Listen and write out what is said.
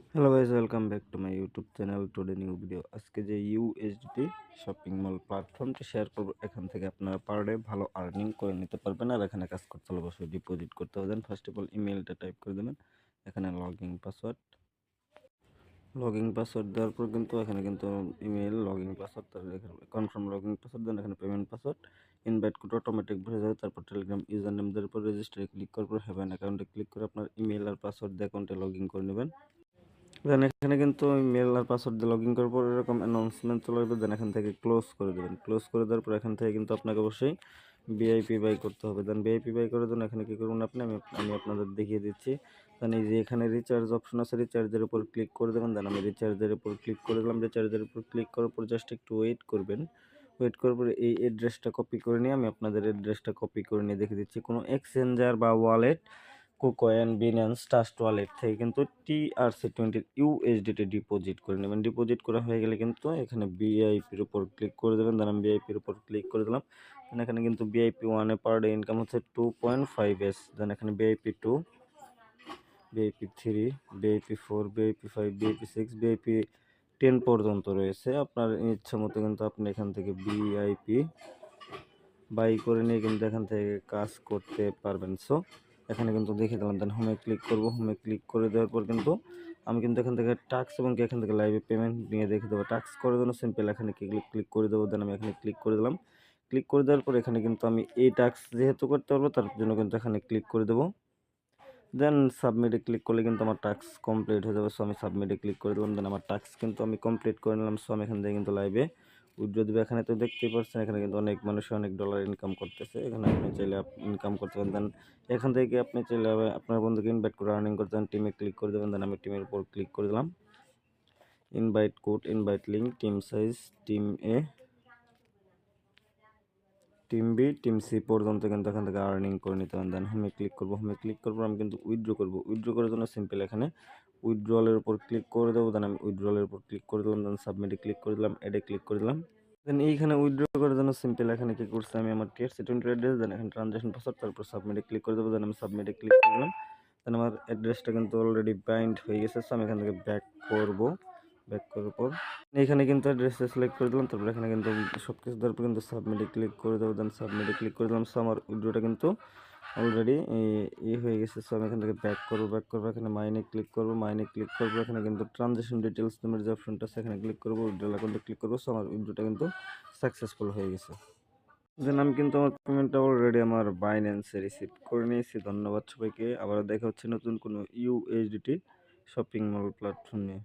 Hello guys, welcome back to my YouTube channel. Today new video. আজকে যে USDT shopping mall প্ল্যাটফর্মটি share করব, এখান থেকে আপনারা পার ডে ভালো আর্নিং করে নিতে পারবেন। আর এখানে কাজ করতে হলে অবশ্যই ডিপোজিট করতে হবে। দেন ফার্স্ট অফ অল ইমেলটা টাইপ করে দেবেন, এখানে লগইন পাসওয়ার্ড দেওয়ার পর কিন্তু এখানে কিন্তু ইমেল লগইন পাসওয়ার্ড, তারপর এখানে কনফার্ম লগইন পাসওয়ার্ড, দেন এখানে payment password, invite code automatic ভরে যাবে। তারপর টেলিগ্রাম ইউজার নেম দেওয়ার পর রেজিস্টারে ক্লিক করার পর হ্যাভ অ্যান অ্যাকাউন্টে ক্লিক করে আপনার ইমেল আর পাসওয়ার্ড দিয়ে অ্যাকাউন্টে লগইন করে নেবেন। দেন এখানে কিন্তু মেল আর পাসওয়ার্ড দিয়ে লগইন করার পর এরকম অ্যানাউন্সমেন্ট চলে আসবে। দেন এখান থেকে ক্লোজ করে দেবেন। ক্লোজ করে দেওয়ার পর এখান থেকে কিন্তু আপনাকে অবশ্যই ভিআইপি বাই করতে হবে। দেন ভিআইপি বাই করার জন্য এখানে কী করবেন আপনি, আমি আপনাদের দেখিয়ে দিচ্ছি। দেন এই যে এখানে রিচার্জ অপশন আছে, রিচার্জের উপর ক্লিক করে দেবেন। দেন আমি রিচার্জের উপর ক্লিক করে দিলাম। রিচার্জের উপর ক্লিক করার পর জাস্ট একটু ওয়েট করবেন। ওয়েট করার পরে এই অ্যাড্রেসটা কপি করে নিয়ে আমি আপনাদের অ্যাড্রেসটা কপি করে নিয়ে দেখে দিচ্ছি। কোনো এক্সচেঞ্জার বা wallet, KuCoin, Binance, trust wallet থেকে কিন্তু TRC20 ইউএসডিটি ডিপোজিট করে নেবেন। ডিপোজিট করা হয়ে গেলে কিন্তু এখানে ভিআইপির উপর ক্লিক করে দেবেন। দেন আমি ভিআইপির উপর ক্লিক করে দিলাম। দেন এখানে কিন্তু ভিআইপি 1 এ পার ডে ইনকাম হচ্ছে 2.5 দেন এখানে VIP 2, VIP 3, VIP 4, VIP 5, VIP 6, VIP 10 পর্যন্ত রয়েছে। আপনার ইচ্ছা মতো কিন্তু আপনি এখান থেকে ভিআইপি বাই করে নিয়ে কিন্তু এখান থেকে কাজ করতে পারবেন। সো এখানে কিন্তু দেখে দিলাম। দেন হোমে ক্লিক করব। হোমে ক্লিক করে দেওয়ার পর কিন্তু আমি কিন্তু এখান থেকে টাস্ক এবং এখান থেকে লাইভে পেমেন্ট নিয়ে দেখে দেবো। টাস্ক করার জন্য সিম্পল এখানে ক্লিক করে দেবো। দেন আমি এখানে ক্লিক করে দিলাম। ক্লিক করে দেওয়ার পর এখানে কিন্তু আমি এই টাস্ক যেহেতু করতে পারবো তার জন্য কিন্তু এখানে ক্লিক করে দেবো। দেন সাবমিটে ক্লিক করলে কিন্তু আমার টাস্ক কমপ্লিট হয়ে যাবে। সো আমি সাবমিটে ক্লিক করে দিলাম। দেন আমার টাস্ক কিন্তু আমি কমপ্লিট করে নিলাম। সো আমি এখান থেকে কিন্তু লাইভে উইথড্র দেবে। এখানে তো দেখতেই পাচ্ছেন, এখানে কিন্তু অনেক মানুষ অনেক ডলার ইনকাম করতেছে। এখানে আপনি চাইলে ইনকাম করতে পারেন। দেন এখান থেকে আপনি চাইলে আপনার বন্ধুকে ইনভাইট করে আর্নিং করতে চান, টিমে ক্লিক করে দেবেন। দেন আমি টিমের উপর ক্লিক করে দিলাম। Invite code, invite link, team size, team A, team B, team C পর্যন্ত কিন্তু এখান থেকে আর্নিং করে নিতে পারেন। দেন হোমে ক্লিক করবো। হোমে ক্লিক করবো আমি কিন্তু উইথড্র করবো। উইথড্র করার জন্য সিম্পল এখানে উইথড্রলের উপর ক্লিক করে দেবো। দেন আমি উইথড্রলের উপর ক্লিক করে দিলাম। দেন সাবমিটে ক্লিক করে দিলাম, অ্যাডে ক্লিক করে দিলাম। দেন এইখানে উইথড্র করার জন্য সিম্পল এখানে কি করছে, আমি আমার TRC20 অ্যাড্রেস, দেন এখানে ট্রানজাকশন পাসওয়ার্ড, তারপর সাবমিটে ক্লিক করে দেবো। দেন আমি সাবমিটে ক্লিক করে দিলাম। দেন আমার অ্যাড্রেসটা কিন্তু অলরেডি বাইন্ড হয়ে গেছে। সো আমি এখান থেকে ব্যাক করবো। ব্যাক করার পর এখানে কিন্তু অ্যাড্রেসটা সিলেক্ট করে দিলাম। তারপর এখানে কিন্তু সব কিছু দেওয়ার পর কিন্তু সাবমিটে ক্লিক করে দেবো। দেন সাবমিটে ক্লিক করে দিলাম। সো আমার উইথড্রটা কিন্তু অলরেডি হয়ে গেছে। সো আমি এখান থেকে ব্যাক করবো। এখানে মাইনে ক্লিক করবো। মাইনে ক্লিক করবো, এখানে কিন্তু ট্রানজাকশন ডিটেলস নামের যে অপশনটা আছে এখানে ক্লিক করবো। উইথড্রল অ্যাকাউন্টে ক্লিক করবো। সো আমার উইথড্রটা কিন্তু সাকসেসফুল হয়ে গেছে। দেন আমি কিন্তু আমার পেমেন্টটা অলরেডি আমার বাইন্যান্সে রিসিভ করে নিয়েছি। ধন্যবাদ সবাইকে। আবার দেখা হচ্ছে নতুন কোনো ইউএসডিটি শপিং মল প্ল্যাটফর্ম নিয়ে।